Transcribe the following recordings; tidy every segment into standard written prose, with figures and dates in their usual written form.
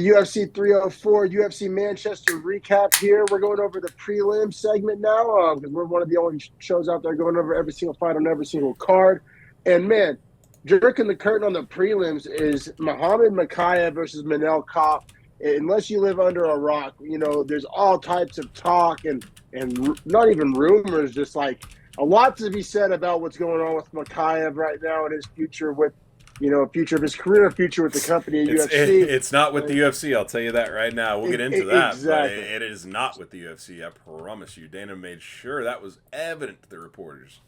UFC 304 UFC Manchester recap here. We're going over the prelim segment now because we're one of the only shows out there going over every single fight on every single card. And, man, jerking the curtain on the prelims is Muhammad Mokaev versus Manel Kape. Unless you live under a rock, you know, there's all types of talk and not even rumors, just like a lot to be said about what's going on with Mokaev right now and his future with, you know, future of his career, future with the company, UFC. It's not with the UFC, I'll tell you that right now. We'll get into that, exactly. But it is not with the UFC, I promise you. Dana made sure that was evident to the reporters.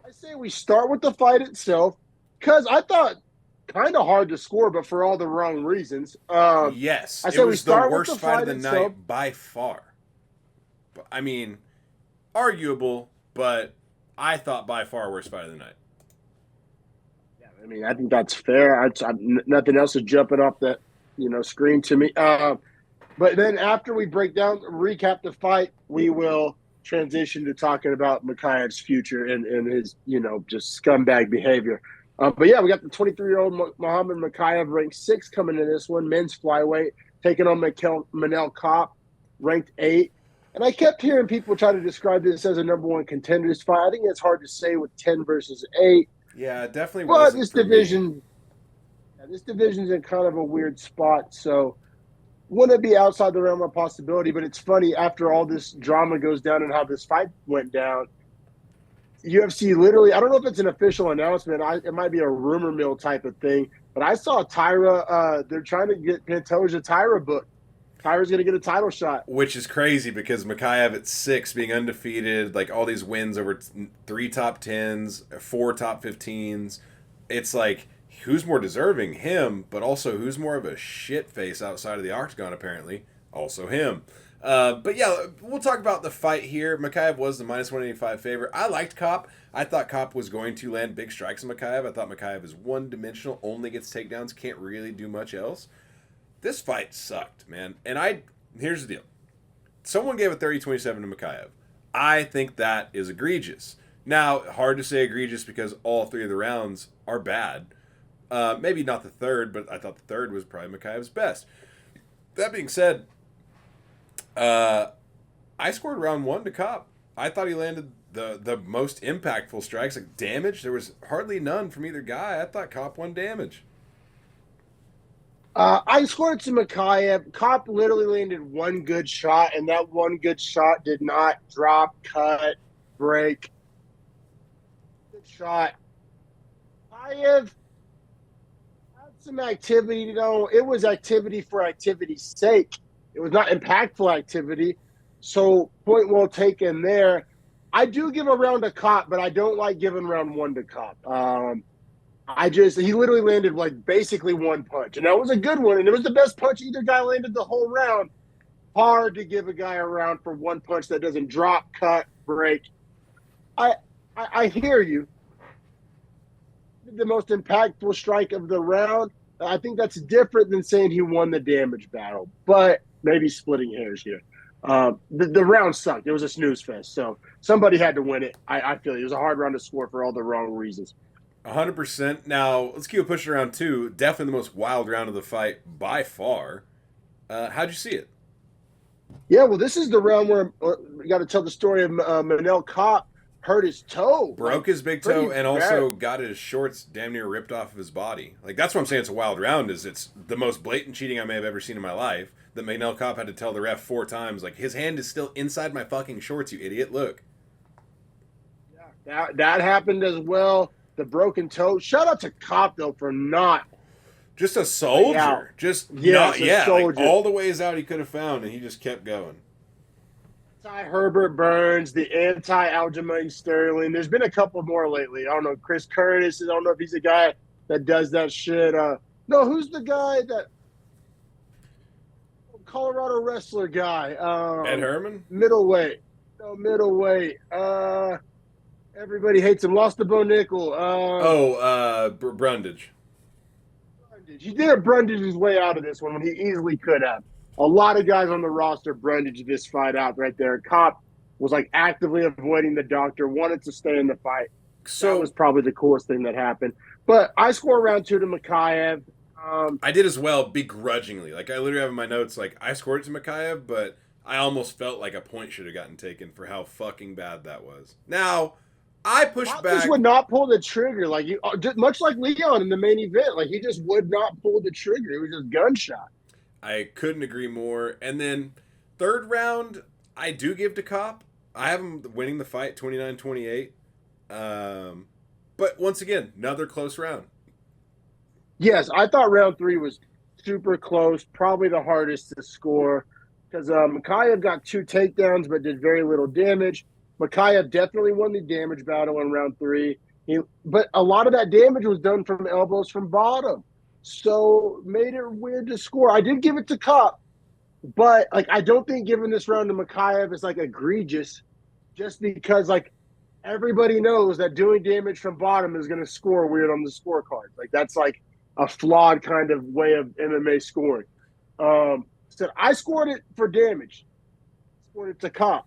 I say we start with the fight itself, because I thought kind of hard to score, but for all the wrong reasons. Yes, I said it was we start the worst with the fight of the itself. night by far. I mean, arguable, but I thought by far worst fight of the night. Yeah, I mean, I think that's fair. Nothing else is jumping off that, you know, screen to me. But then after we recap the fight, we will transition to talking about Mokaev's future and his, you know, just scumbag behavior. But yeah, we got the 23-year-old Muhammad Mokaev, ranked 6th coming in this one, men's flyweight, taking on Manel Kape, ranked 8. And I kept hearing people try to describe this as a number 1 contenders fight. I think it's hard to say with 10 versus 8. Yeah, definitely. But this division's in kind of a weird spot, so wouldn't be outside the realm of possibility. But it's funny, after all this drama goes down and how this fight went down, UFC literally, I don't know if it's an official announcement. It might be a rumor mill type of thing. But I saw Tyra, they're trying to get Pantoja Tyra booked. Tyra's going to get a title shot. Which is crazy because Mokaev at 6, being undefeated, like all these wins over 3 top 10s, 4 top 15s. It's like, who's more deserving? Him, but also who's more of a shit face outside of the octagon, apparently? Also him. But yeah, we'll talk about the fight here. Mokaev was the minus 185 favorite. I liked Kape. I thought Kape was going to land big strikes on Mokaev. I thought Mokaev is one-dimensional, only gets takedowns, can't really do much else. This fight sucked, man. And here's the deal. Someone gave a 30-27 to Mokaev. I think that is egregious. Now, hard to say egregious because all 3 of the rounds are bad. Maybe not the third, but I thought the third was probably Mokaev's best. That being said, I scored round 1 to Kape. I thought he landed the most impactful strikes. Like damage, there was hardly none from either guy. I thought Kape won damage. I scored to Mokaev. Kape literally landed one good shot, and that one good shot did not drop, cut, break. Good shot. Mokaev had some activity, you know. It was activity for activity's sake. It was not impactful activity. So, point well taken there. I do give a round to Kape, but I don't like giving round 1 to Kape. He literally landed like basically one punch, and that was a good one, and it was the best punch either guy landed the whole round. Hard to give a guy a round for one punch that doesn't drop, cut, break. I hear you. The most impactful strike of the round. I think that's different than saying he won the damage battle, but maybe splitting hairs here. The round sucked. It was a snooze fest, so somebody had to win it. I feel it was a hard round to score for all the wrong reasons. 100%. Now, let's keep it pushing around 2. Definitely the most wild round of the fight by far. How'd you see it? Yeah, well, this is the round where we got to tell the story of Manel Kape hurt his toe. Broke his big toe and also got his shorts damn near ripped off of his body. Like, that's what I'm saying it's a wild round, is it's the most blatant cheating I may have ever seen in my life, that Manel Kape had to tell the ref 4 times, like, his hand is still inside my fucking shorts, you idiot, look. Yeah, that happened as well. The broken toe. Shout out to Kape, though, for not. Just a soldier. Yeah. Just, Soldier. Like all the ways out he could have found, and he just kept going. Anti-Herbert Burns, the anti-Aljamain Sterling. There's been a couple more lately. I don't know, Chris Curtis. I don't know if he's a guy that does that shit. No, who's the guy that Colorado wrestler guy? Ed Herman? Middleweight. No, middleweight. Everybody hates him. Lost to Bo Nickel. Brundage. He did Brundage his way out of this one when he easily could have. A lot of guys on the roster Brundage this fight out right there. Kape was like actively avoiding the doctor, wanted to stay in the fight. So that was probably the coolest thing that happened. But I score round 2 to Mokaev. I did as well, begrudgingly. Like, I literally have in my notes, like, I scored it to Mokaev, but I almost felt like a point should have gotten taken for how fucking bad that was. Now, I pushed Pop back. just would not pull the trigger, like much like Leon in the main event. Like he just would not pull the trigger. It was just gunshot. I couldn't agree more. And then, third round, I do give to Kape. I have him winning the fight 29-28. But once again, another close round. Yes, I thought round 3 was super close, probably the hardest to score because Mokaev got 2 takedowns but did very little damage. Mokaev definitely won the damage battle in round 3. But a lot of that damage was done from elbows from bottom. So made it weird to score. I did give it to Kape, but like I don't think giving this round to Mokaev is like egregious just because like everybody knows that doing damage from bottom is going to score weird on the scorecard. Like that's like a flawed kind of way of MMA scoring. So I scored it for damage. I scored it to Kape.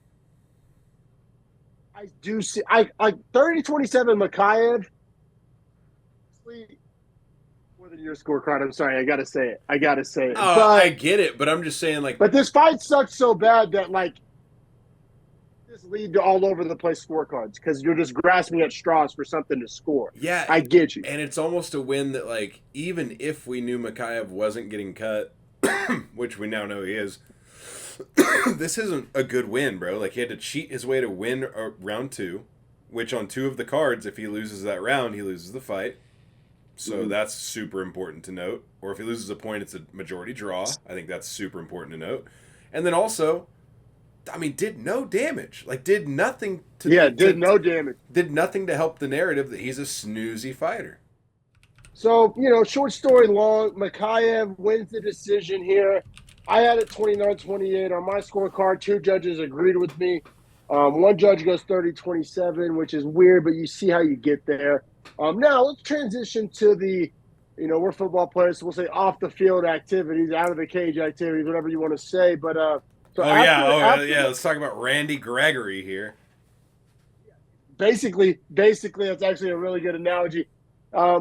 I do see I like 30-27 Mokaev. More than your scorecard. I'm sorry, I gotta say it. Oh, but, I get it, but I'm just saying like. But this fight sucks so bad that like this lead to all over the place scorecards because you're just grasping at straws for something to score. Yeah, I get you. And it's almost a win that like even if we knew Mokaev wasn't getting cut, which we now know he is. This isn't a good win, bro. Like, he had to cheat his way to win round 2, which on 2 of the cards, if he loses that round, he loses the fight. So that's super important to note. Or if he loses a point, it's a majority draw. I think that's super important to note. And then also, I mean, did no damage. Like, did nothing to... Yeah, no damage. Did nothing to help the narrative that he's a snoozy fighter. So, you know, short story long, Mokaev wins the decision here. I had it 29-28 on my scorecard. 2 judges agreed with me. One judge goes 30-27, which is weird, but you see how you get there. Now, let's transition to the, you know, we're football players, so we'll say off-the-field activities, out-of-the-cage activities, whatever you want to say. But let's talk about Randy Gregory here. Basically, that's actually a really good analogy.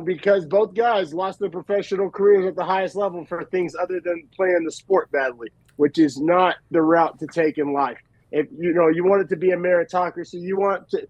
Because both guys lost their professional careers at the highest level for things other than playing the sport badly, which is not the route to take in life. If you know you want it to be a meritocracy, you want to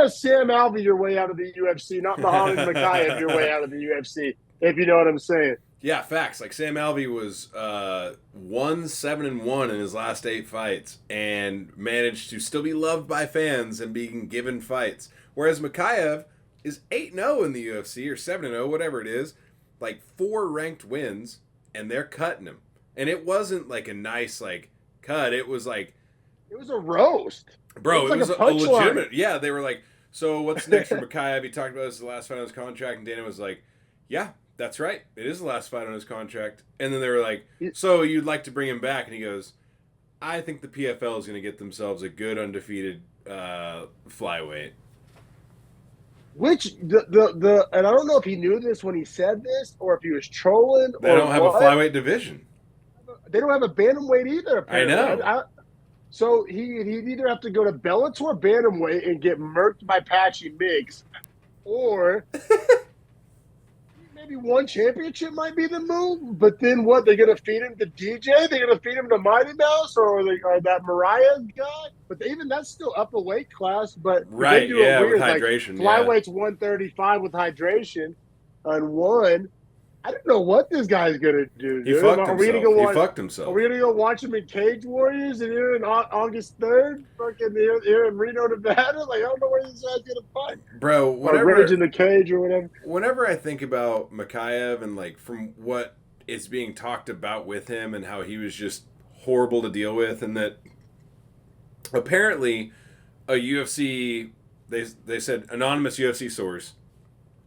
Sam Alvey your way out of the UFC, not Muhammad Mokaev your way out of the UFC. If you know what I'm saying. Yeah, facts. Like Sam Alvey was 1-7-1 in his last 8 fights and managed to still be loved by fans and being given fights, whereas Mokaev is 8-0 in the UFC or 7-0, whatever it is, like 4 ranked wins, and they're cutting him. And it wasn't like a nice like cut. It was like it was a roast, bro. It was a legitimate. Yeah, they were like, so what's next for Mokaev? He talked about this the last fight on his contract, and Dana was like, yeah, that's right. It is the last fight on his contract. And then they were like, so you'd like to bring him back? And he goes, I think the PFL is going to get themselves a good undefeated flyweight. Which the and I don't know if he knew this when he said this or if he was trolling. They don't have a flyweight division. They don't have a bantamweight either. Apparently. I know. So he'd either have to go to Bellator bantamweight and get murked by Patchy Mix, or maybe one championship might be the move. But then what? They're gonna feed him to DJ? They're gonna feed him to Mighty Mouse or that Mariah guy? But even that's still up a weight class. But right, they do it weird, with hydration. Like, flyweight's 135 with hydration on one. I don't know what this guy's gonna do. He fucked himself. Are we gonna go watch him in Cage Warriors and here in August 3rd, fucking here in Reno, Nevada? Like I don't know where this guy's gonna fight, bro. Or Rage in the Cage or whatever. Whenever I think about Mokaev and like from what is being talked about with him and how he was just horrible to deal with, and that apparently a UFC they said anonymous UFC source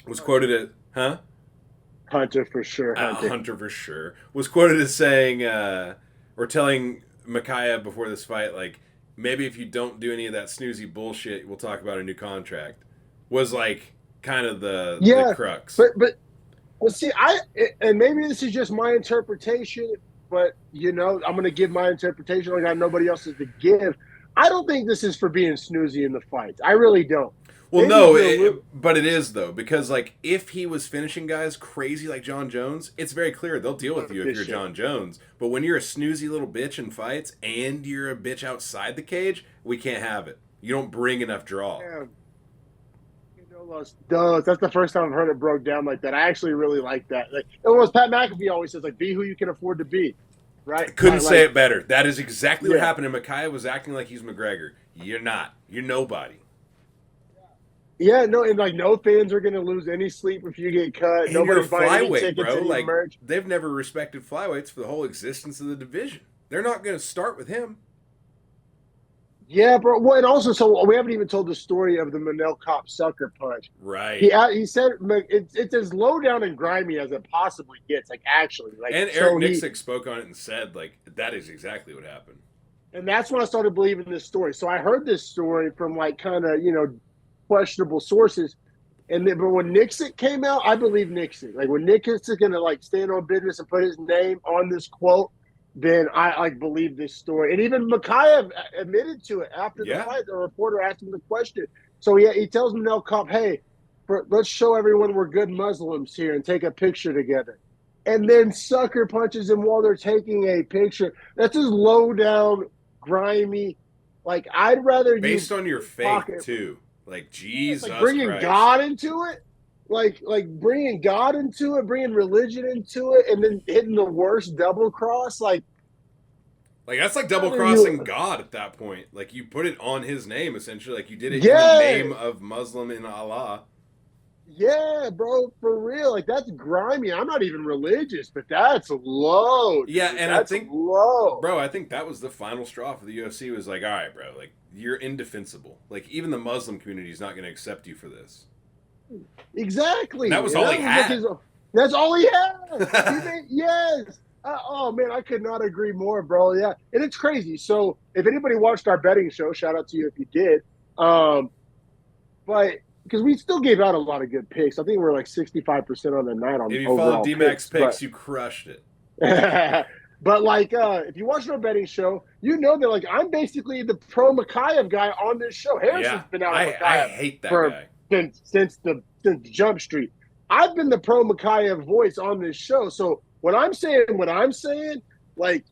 was quoted at Hunter for sure. Hunter for sure was quoted as saying, or telling Mokaev before this fight, like, maybe if you don't do any of that snoozy bullshit, we'll talk about a new contract. Was like kind of the crux. But well, see, and maybe this is just my interpretation, but you know, I'm gonna give my interpretation like I have nobody else's to give. I don't think this is for being snoozy in the fights. I really don't. Well, no, but it is though, because like if he was finishing guys crazy like John Jones, it's very clear they'll deal with you if you're John Jones. But when you're a snoozy little bitch in fights and you're a bitch outside the cage, we can't have it. You don't bring enough draw. Yeah. That's the first time I've heard it broke down like that. I actually really like that. Like it was Pat McAfee always says, like, be who you can afford to be. Right? Couldn't say it better. That is exactly what happened. And Mokaev was acting like he's McGregor. You're not. You're nobody. Yeah, no, and like no fans are gonna lose any sleep if you get cut. And Nobody's you're a buying any flyweight, tickets, bro. any Like merch. they've never respected flyweights for the whole existence of the division. They're not gonna start with him. Yeah, bro. Well, and also, so we haven't even told the story of the Manel Kape sucker punch. Right. He said it's as low down and grimy as it possibly gets. Like actually, like and Eric Nixick spoke on it and said like that is exactly what happened. And that's when I started believing this story. So I heard this story from like kind of questionable sources, and then but when Nixick came out, I believe Nixick. Like when Nixick's gonna like stand on business and put his name on this quote, then I like believe this story. And even Mokaev admitted to it after the fight. The reporter asked him the question. So he tells Manel Kape, hey, let's show everyone we're good Muslims here and take a picture together. And then sucker punches him while they're taking a picture. That's just low down, grimy. Like I'd rather based on your faith too. Like Jesus, like bringing Christ. God into it. Like bringing God into it, bringing religion into it, and then hitting the worst double cross. Like that's like double crossing God at that point. Like you put it on his name essentially. Like you did it in the name of Muslim in Allah. Yeah, bro, for real. Like that's grimy. I'm not even religious, but that's low. Dude. Yeah, and that's I think low. Bro, I think that was the final straw for the UFC. Was like, all right, bro, like you're indefensible. Like even the Muslim community is not going to accept you for this. Exactly. And that was all he had. That's all he had. Yes. Oh man, I could not agree more, bro. Yeah, and it's crazy. So if anybody watched our betting show, shout out to you if you did. But because we still gave out a lot of good picks. I think we're like 65% on the night on. If you followed D-Max picks, you crushed it. But like, if you watch our betting show, you know that like I'm basically the pro Mokaev guy on this show. Harrison's been out on Mokaev. I hate that guy since Jump Street. I've been the pro Mokaev voice on this show. So when I'm saying what I'm saying, like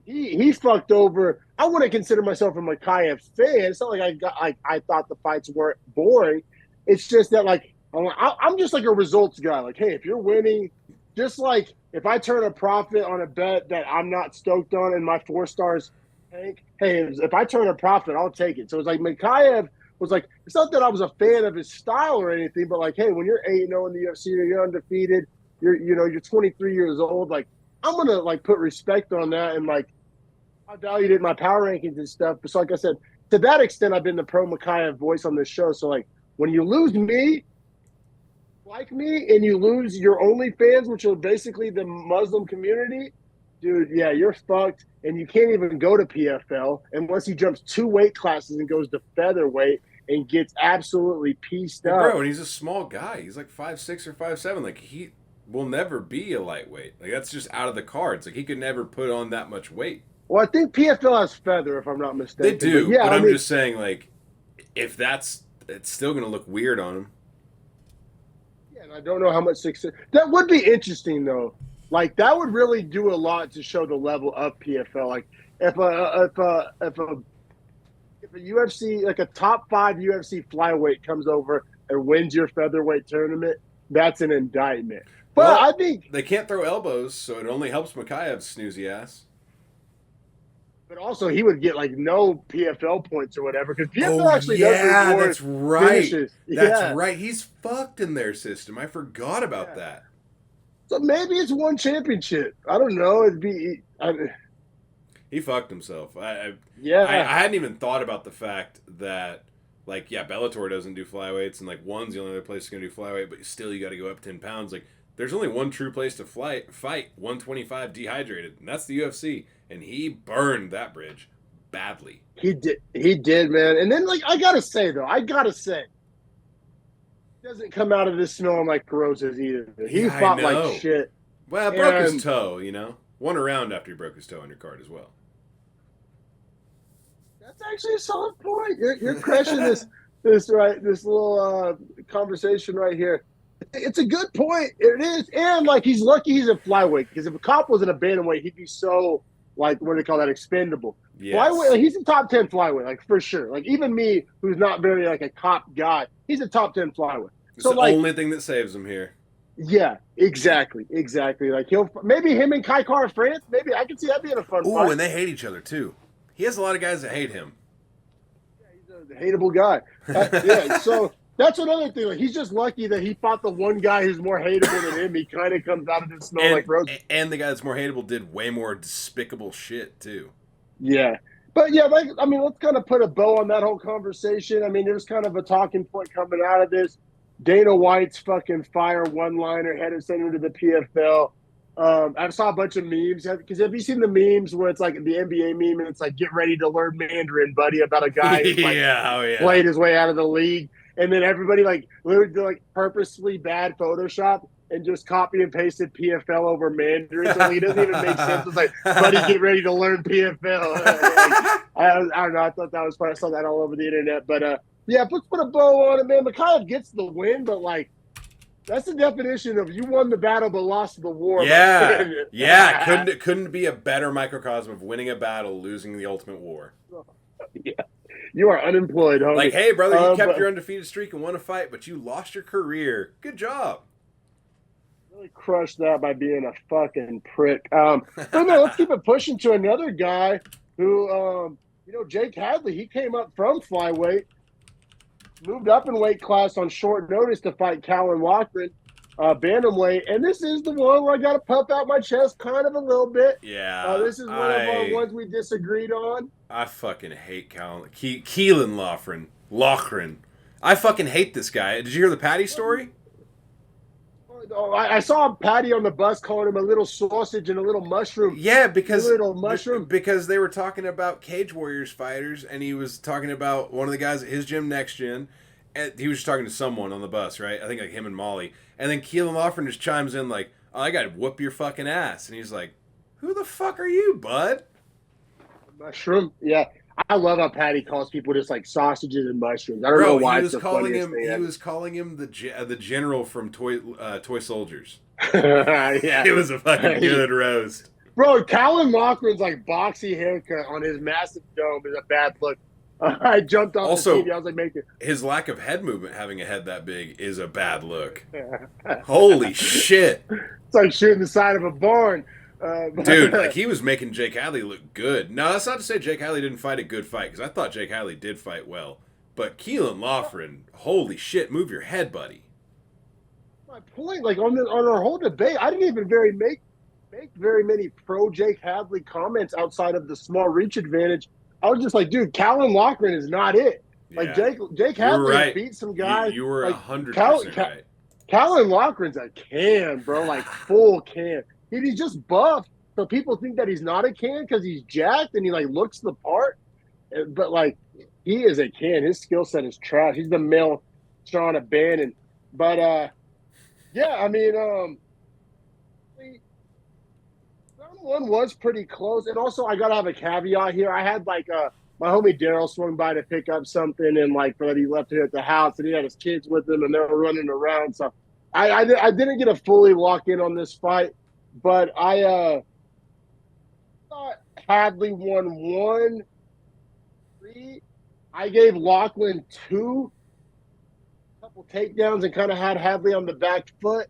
he fucked over. I wouldn't consider myself a Mokaev fan. It's not like I thought the fights weren't boring. It's just that like I'm just like a results guy. Like, hey, if you're winning, just like if I turn a profit on a bet that I'm not stoked on and my 4 stars tank, hey, if I turn a profit, I'll take it. So it's like Mokaev was like, it's not that I was a fan of his style or anything, but like, hey, when you're 8-0 in the UFC, you're undefeated, you're 23 years old, like I'm gonna like put respect on that and like I valued it in my power rankings and stuff. But so like I said, to that extent, I've been the pro Mokaev voice on this show. So like when you lose me, like me, and you lose your OnlyFans, which are basically the Muslim community, dude, yeah, you're fucked. And you can't even go to PFL unless he jumps 2 weight classes and goes to featherweight and gets absolutely pieced up. Bro, and he's a small guy. He's like 5'6" or 5'7". Like he will never be a lightweight. Like that's just out of the cards. Like he could never put on that much weight. Well, I think PFL has feather, if I'm not mistaken. They do, but I'm just saying, like, if it's still going to look weird on him. Yeah, and I don't know how much success. That would be interesting, though. Like, that would really do a lot to show the level of PFL. Like, if a UFC, like a top 5 UFC flyweight comes over and wins your featherweight tournament, that's an indictment. But well, I think they can't throw elbows, so it only helps Mokaev's snoozy ass. But also, he would get like no PFL points or whatever because PFL actually does reward that's right. finishes. That's right. He's fucked in their system. I forgot about that. So maybe it's one championship. I don't know. He fucked himself. I hadn't even thought about the fact that, like, yeah, Bellator doesn't do flyweights, and like one's the only other place that's gonna do flyweight, but still you got to go up 10 pounds. Like, there's only one true place to fight 125 dehydrated, and that's the UFC. And he burned that bridge badly. He did, man. And then, like, I gotta say, he doesn't come out of this smelling like roses either. He fought like shit. Well, broke his toe, Won a round after he broke his toe on your card as well. That's actually a solid point. You're crushing this. this little conversation right here. It's a good point. It is, and like he's lucky he's a flyweight because if a cop was in a bantamweight, he'd be so like what do they call that expendable. Yes. Flyweight, like, he's a top 10 flyweight, like for sure. Like even me, who's not very like a cop guy, he's a top 10 flyweight. It's so the like, only thing that saves him here. Yeah, exactly. Like maybe him and Kai Kara France. Maybe I can see that being a fun fight. Ooh, and they hate each other too. He has a lot of guys that hate him. Yeah, he's a hateable guy. Yeah, so that's another thing. Like he's just lucky that he fought the one guy who's more hateable than him. He kind of comes out of this smell like roses. And the guy that's more hateable did way more despicable shit too. Yeah. But yeah, like I mean, let's kind of put a bow on that whole conversation. I mean, there's kind of a talking point coming out of this. Dana White's fucking fire one-liner headed sent him to the PFL. I saw a bunch of memes because have you seen the memes where it's like the NBA meme and it's like get ready to learn Mandarin, buddy, about a guy who's like played his way out of the league, and then everybody like literally did, like purposely bad Photoshop and just copy and pasted PFL over Mandarin, so he doesn't even make sense. It's like, buddy, get ready to learn PFL. I don't know. I thought that was funny. I saw that all over the internet, but yeah, let's put a bow on it, man. Mokaev gets the win, but like that's the definition of you won the battle but lost the war. Yeah, yeah. Couldn't be a better microcosm of winning a battle, losing the ultimate war. Yeah, you are unemployed, homie. Like, hey, brother, you kept your undefeated streak and won a fight, but you lost your career. Good job. Really crushed that by being a fucking prick. But no, let's keep it pushing to another guy who, Jake Hadley. He came up from flyweight. Moved up in weight class on short notice to fight Callum Loughran, bantamweight. And this is the one where I got to puff out my chest kind of a little bit. Yeah. This is one of our ones we disagreed on. I fucking hate Keelan Loughran. I fucking hate this guy. Did you hear the Patty story? I saw Patty on the bus calling him a little sausage and a little mushroom. Yeah, because they were talking about Cage Warriors fighters, and he was talking about one of the guys at his gym, Next Gen, and he was just talking to someone on the bus, right? I think like him and Molly, and then Keelan Loughran just chimes in like, "Oh, I gotta whoop your fucking ass," and he's like, "Who the fuck are you, bud?" Mushroom, yeah. I love how Patty calls people just like sausages and mushrooms. I don't know why it's the funniest thing. He was calling him the general from Toy Soldiers. Yeah, it was a fucking good roast. Bro, Callum Loughran's like boxy haircut on his massive dome is a bad look. I jumped off the TV. I was like, his lack of head movement, having a head that big, is a bad look. Holy shit! It's like shooting the side of a barn. Dude, like he was making Jake Hadley look good. No, that's not to say Jake Hadley didn't fight a good fight, because I thought Jake Hadley did fight well. But Keelan Loughran, holy shit, move your head, buddy. My point, like on our whole debate, I didn't even make very many pro Jake Hadley comments outside of the small reach advantage. I was just like, dude, Callum Loughran is not it. Yeah. Like Jake Hadley beat some guy. You were 100% right. Callum Loughran's a can, bro, like full can. He's just buff, so people think that he's not a can because he's jacked and he like looks the part. But like he is a can. His skill set is trash. He's the male Sean Bannon. But yeah, I mean, round one was pretty close. And also, I gotta have a caveat here. I had like my homie Daryl swung by to pick up something, and like he left it at the house, and he had his kids with him, and they were running around. So I didn't get a fully lock in on this fight. But I thought Hadley won 1-3. I gave Loughran 2, a couple takedowns, and kind of had Hadley on the back foot.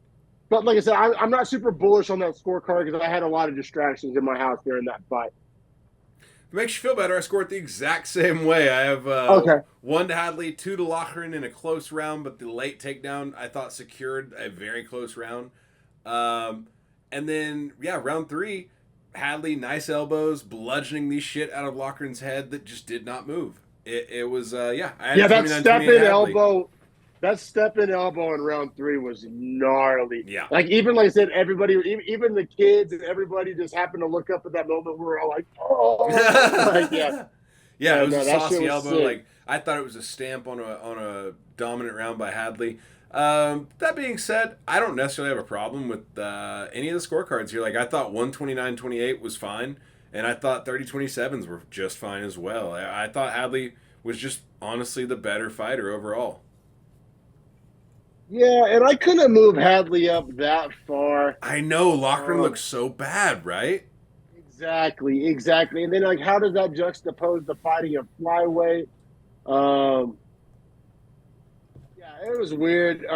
But like I said, I'm not super bullish on that scorecard because I had a lot of distractions in my house during that fight. If it makes you feel better, I scored the exact same way. I have 1 to Hadley, 2 to Loughran in a close round, but the late takedown I thought secured a very close round. And then, round 3, Hadley, nice elbows, bludgeoning the shit out of Loughran's head that just did not move. It was, I had that step in elbow in round 3 was gnarly. Yeah. Like, even like I said, everybody, even the kids and everybody just happened to look up at that moment. We were all like, oh. Like, yeah. Yeah, it was a saucy elbow. Like, I thought it was a stamp on a dominant round by Hadley. That being said, I don't necessarily have a problem with any of the scorecards here. Like, I thought 129-28 was fine, and I thought 30-27s were just fine as well. I thought Hadley was just honestly the better fighter overall. Yeah, and I couldn't move Hadley up that far. I know Loughran Um, looks so bad, right? exactly. And then like, how does that juxtapose the fighting of flyweight? Um, yeah, it was weird.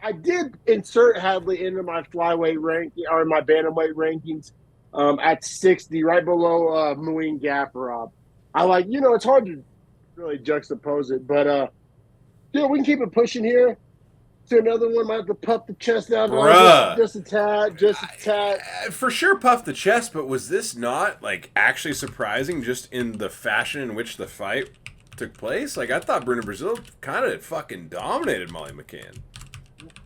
I did insert Hadley into my flyweight rank or my bantamweight rankings at 60, right below Muin Gafarov. I like, it's hard to really juxtapose it, but yeah, we can keep it pushing here to another one. Might have to puff the chest out Bruh. just a tad, just a tad. For sure puffed the chest, but was this not like actually surprising just in the fashion in which the fight took place? Like I thought Bruno Brazil kind of fucking dominated Molly McCann.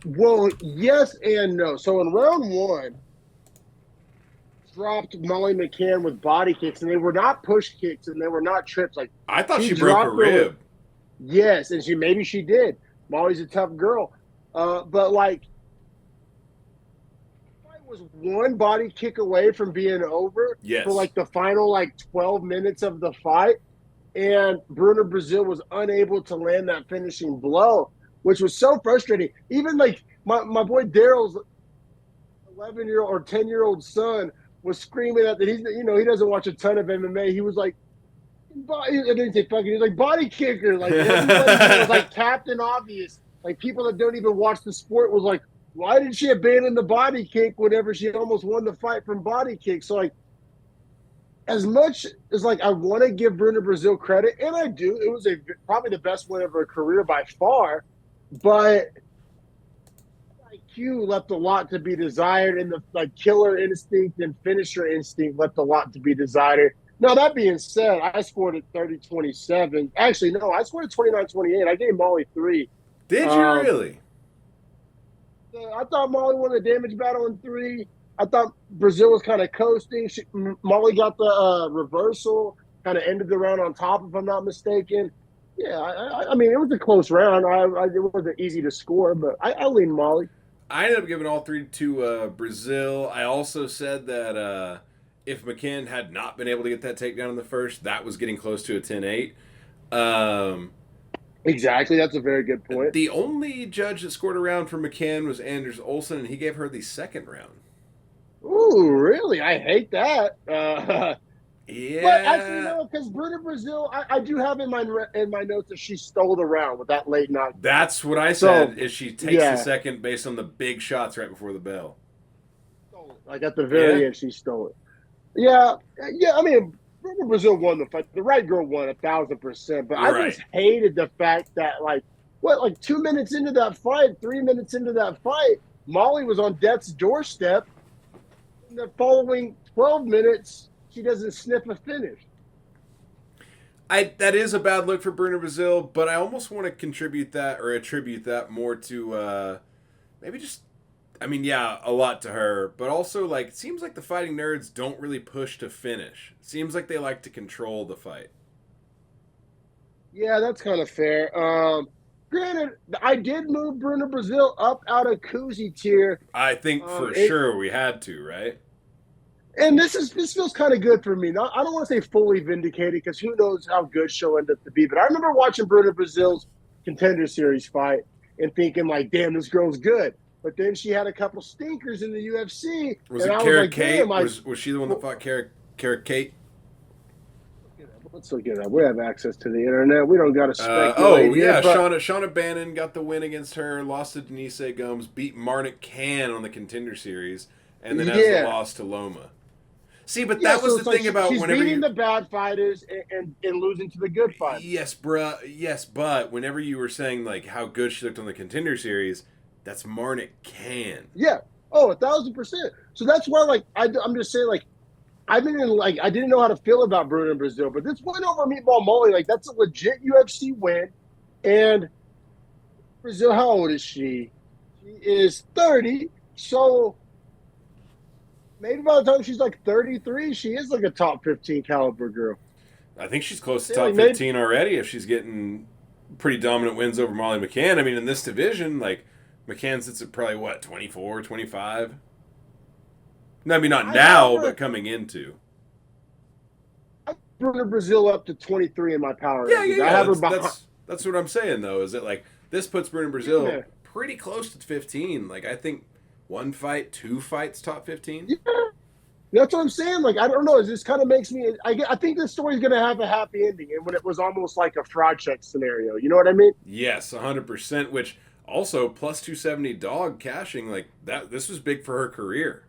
Well, yes and no. So in round one, dropped Molly McCann with body kicks, and they were not push kicks, and they were not trips. Like I thought she broke her rib. Yes, and maybe she did. Molly's a tough girl, but like, fight was one body kick away from being over Yes. for like the final like 12 minutes of the fight, and Bruno Brazil was unable to land that finishing blow, which was so frustrating. Even like my boy Daryl's 11-year-old or 10-year-old son was screaming at that he doesn't watch a ton of MMA. He was like, I didn't say fucking. He was like body kicker. Like everybody was like Captain Obvious. Like people that don't even watch the sport was like, why did she abandon the body kick whenever she almost won the fight from body kick? So like, as much as like I want to give Bruno Brazil credit, and I do, it was probably the best win of her career by far, but IQ left a lot to be desired, and the like killer instinct and finisher instinct left a lot to be desired. Now, that being said, I scored at 30-27. Actually, no, I scored at 29-28. I gave Molly 3. Did you really? I thought Molly won the damage battle in 3. I thought Brazil was kind of coasting. Molly got the reversal, kind of ended the round on top, if I'm not mistaken. Yeah, I mean, it was a close round. It wasn't easy to score, but I lean Molly. I ended up giving all 3 to Brazil. I also said that if McCann had not been able to get that takedown in the first, that was getting close to a 10-8. Exactly. That's a very good point. The only judge that scored a round for McCann was Anders Olsen, and he gave her the second round. Ooh, really? I hate that. Yeah. But actually, no, because Bruno Brazil, I do have in my notes that she stole the round with that late knock. That's what I said, is she takes the second based on the big shots right before the bell. Like at the very end, she stole it. Yeah, I mean, Bruno Brazil won the fight. The right girl won 1,000%. But I just hated the fact that, like 2 minutes into that fight, 3 minutes into that fight, Molly was on death's doorstep. In the following 12 minutes, she doesn't sniff a finish. That is a bad look for Bruno Brazil, but I almost want to attribute that more to maybe just, I mean, yeah, a lot to her, but also like it seems like the fighting nerds don't really push to finish. It seems like they like to control the fight. Yeah, that's kind of fair. Granted, I did move Bruno Brazil up out of koozie tier. I think for sure we had to, right? And this feels kind of good for me. I don't want to say fully vindicated because who knows how good she'll end up to be. But I remember watching Bruno Brazil's Contender Series fight and thinking like, damn, this girl's good. But then she had a couple stinkers in the UFC. Was it Kara Kate? Was she the one that fought Kara Kate? Let's look it up. We have access to the internet. We don't got to speculate. Shauna Bannon got the win against her, lost to Denise Gomes, beat McCann on the Contender Series, and then has the loss to Loma. See, but that was the thing about she's beating the bad fighters and losing to the good fighters. Yes, bruh. Yes, but whenever you were saying like how good she looked on the Contender Series, that's McCann. Yeah. Oh, 1,000%. So that's why, like, I'm just saying, like, I didn't know how to feel about Bruno Brazil, but this win over Meatball Molly, like, that's a legit UFC win. And Brazil, how old is she? She is 30. So maybe by the time she's like 33, she is like a top 15 caliber girl. I think she's close to top 15 already if she's getting pretty dominant wins over Molly McCann. I mean, in this division, like, McCann sits at probably, 24, 25? No, I mean, not now, but coming into. Bruno Brazil up to 23 in my power Yeah, rankings. yeah, I have her yeah. behind. That's what I'm saying though. Is that like this puts Bruno Brazil pretty close to 15? Like I think 1 fight, 2 fights, top 15. Yeah, that's what I'm saying. Like I don't know. It just kind of makes me. I think this story's gonna have a happy ending, and when it was almost like a fraud check scenario. You know what I mean? Yes, 100%. Which also plus 270 dog cashing like that. This was big for her career.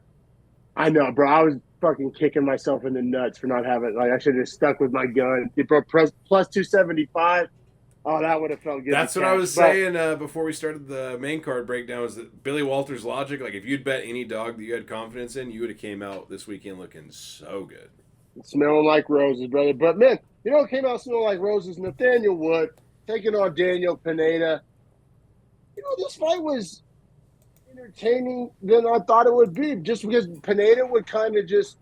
I know, bro. I was fucking kicking myself in the nuts for not having. Like I should have stuck with my gun. It bro, plus 275. Oh, that would have felt good. That's what I was saying before we started the main card breakdown. Was that Billy Walters' logic? Like, if you'd bet any dog that you had confidence in, you would have came out this weekend looking so good, smelling like roses, brother. But man, you know, it came out smelling like roses. Nathaniel Wood taking on Daniel Pineda. You know, this fight was entertaining than I thought it would be, just because Pineda would kind of just.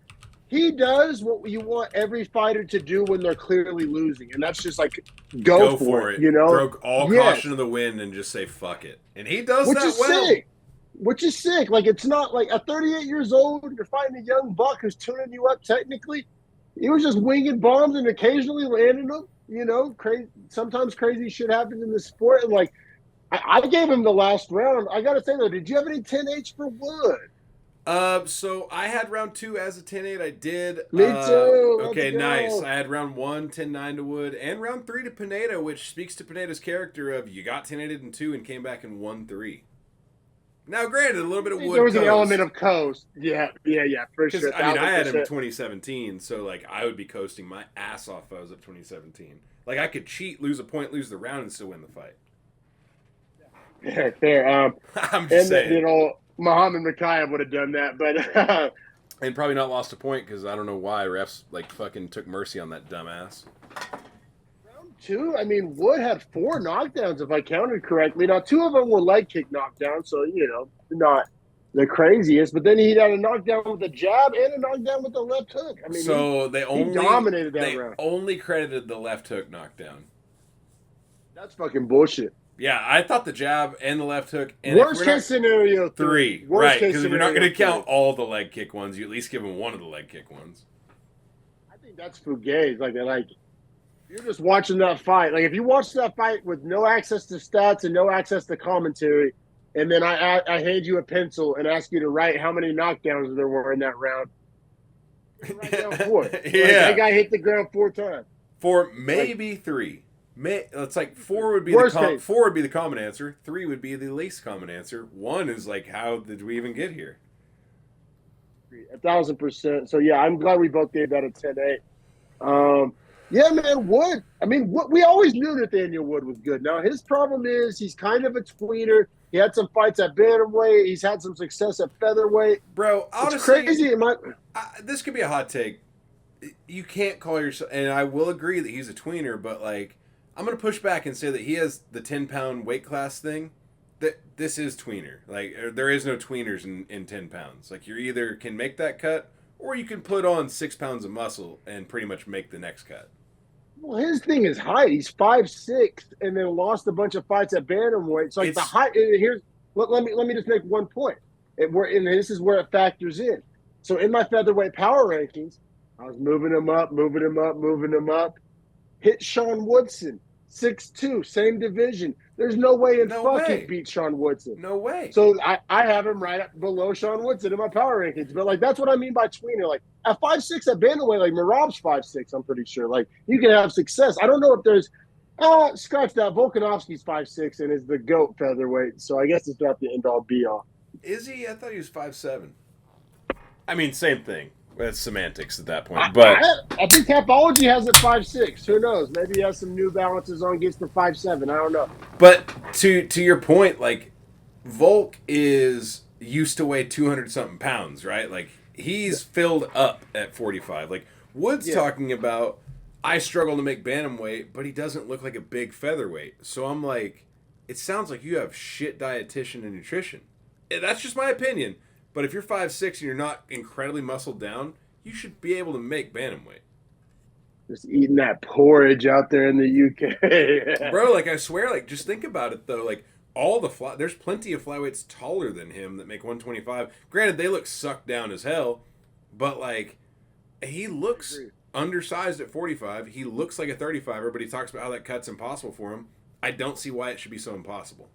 He does what you want every fighter to do when they're clearly losing, and that's just like go for it. You know, throw all caution to the wind and just say fuck it, and he does which that is well. Sick. Which is sick. Like it's not like at 38 years old, you're fighting a young buck who's tuning you up technically. He was just winging bombs and occasionally landing them. You know, crazy. Sometimes crazy shit happens in the sport, and like I gave him the last round. I gotta say though, did you have any 10H for Wood? So I had round 2 as a 10-8. I did. Me too. Okay, nice. I had round 1, 10-9 to Wood, and round 3 to Pineda, which speaks to Pineda's character of you got 10-8 in 2 and came back and won 3. Now, granted, a little bit of Wood. There was an element of coast. Yeah, for sure. I mean, I had him in 2017, so like I would be coasting my ass off if I was at 2017. Like I could cheat, lose a point, lose the round, and still win the fight. Yeah, fair. I'm just saying. You know, Muhammad Mokaev would have done that, but and probably not lost a point because I don't know why refs like fucking took mercy on that dumbass. Round 2, I mean, Wood had 4 knockdowns if I counted correctly. Now 2 of them were leg kick knockdowns, so you know, not the craziest. But then he had a knockdown with a jab and a knockdown with the left hook. I mean, so he dominated that round. Only credited the left hook knockdown. That's fucking bullshit. Yeah, I thought the jab and the left hook. And worst case scenario 3. Right, because if you're not going to count all the leg kick ones, you at least give him one of the leg kick ones. I think that's fugazi. Like you're just watching that fight. Like if you watch that fight with no access to stats and no access to commentary, and then I hand you a pencil and ask you to write how many knockdowns there were in that round. Write down 4. Yeah, like, that guy hit the ground 4 times. 4, maybe 3. It's like 4 would be 4 would be the common answer. 3 would be the least common answer. 1 is like, how did we even get here? 1,000%. So yeah, I'm glad we both gave that a 10-8. Yeah, man, Wood. I mean, we always knew Nathaniel Wood was good. Now his problem is he's kind of a tweener. He had some fights at bantamweight. He's had some success at featherweight. Bro, honestly, it's crazy. This could be a hot take. You can't call yourself, and I will agree that he's a tweener, but like. I'm going to push back and say that he has the 10-pound weight class thing. That this is tweener. Like, there is no tweeners in 10 pounds. Like, you either can make that cut, or you can put on 6 pounds of muscle and pretty much make the next cut. Well, his thing is height. He's 5'6", and then lost a bunch of fights at bantamweight. So, like, the height. Let me just make one point. And this is where it factors in. So, in my featherweight power rankings, I was moving him up. Hit Sean Woodson, 6'2", same division. There's no way he beat Sean Woodson. No way. So I have him right up below Sean Woodson in my power rankings. But, like, that's what I mean by tweener. Like, at 5'6", at bantamweight, like, Merab's 5'6", I'm pretty sure. Like, you can have success. I don't know if there's scratch that. Volkanovski's 5'6" and is the GOAT featherweight. So I guess it's not the end-all, be-all. Is he? I thought he was 5'7". I mean, same thing. That's semantics at that point. But I think Tapology has it 5'6". Who knows? Maybe he has some New Balances on, gets to 5'7". I don't know. But to your point, like, Volk is used to weigh 200-something pounds, right? Like, he's filled up at 45. Like, Wood's talking about, I struggle to make bantamweight, but he doesn't look like a big featherweight. So I'm like, it sounds like you have shit dietitian and nutrition. That's just my opinion. But if you're 5'6" and you're not incredibly muscled down, you should be able to make bantamweight. Just eating that porridge out there in the UK. Bro, like, I swear, like, just think about it, though. Like, there's plenty of flyweights taller than him that make 125. Granted, they look sucked down as hell, but, like, he looks undersized at 45. He looks like a 35er, but he talks about how that cut's impossible for him. I don't see why it should be so impossible.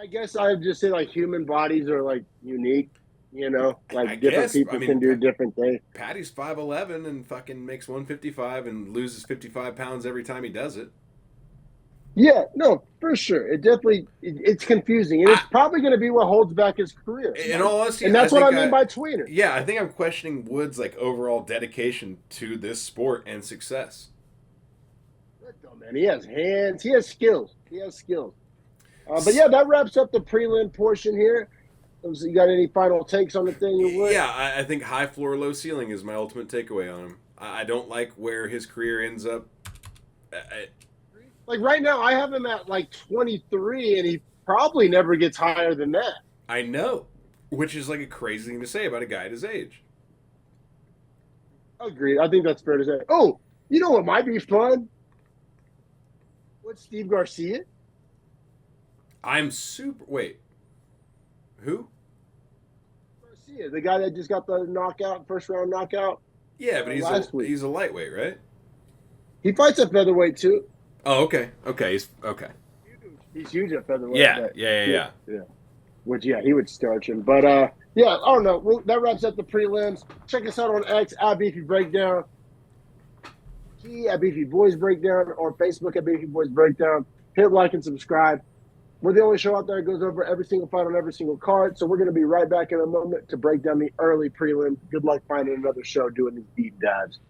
I guess I would just say like human bodies are like unique, you know, like I different guess, people can do different things. Patty's 5'11" and fucking makes 155 and loses 55 pounds every time he does it. Yeah, no, for sure. It's confusing, and it's probably going to be what holds back his career. In all honesty, and that's what I mean by tweener. Yeah, I think I'm questioning Wood's like overall dedication to this sport and success. Man, he has hands. He has skills. But yeah, that wraps up the prelim portion here. You got any final takes on the thing? Yeah, I think high floor, low ceiling is my ultimate takeaway on him. I don't like where his career ends up. Like right now, I have him at like 23, and he probably never gets higher than that. I know, which is like a crazy thing to say about a guy at his age. Agreed. I think that's fair to say. Oh, you know what might be fun? What's Steve Garcia? Wait. Who? Garcia, the guy that just got the first round knockout. Yeah, but he's a lightweight, right? He fights at featherweight too. Oh, okay. He's okay. He's huge at featherweight. Yeah. Which, he would starch him. But, I don't know. That wraps up the prelims. Check us out on X, at Beefy Breakdown. At Beefy Boys Breakdown, or Facebook at Beefy Boys Breakdown. Hit like and subscribe. We're the only show out there that goes over every single fight on every single card. So we're going to be right back in a moment to break down the early prelim. Good luck finding another show doing these deep dives.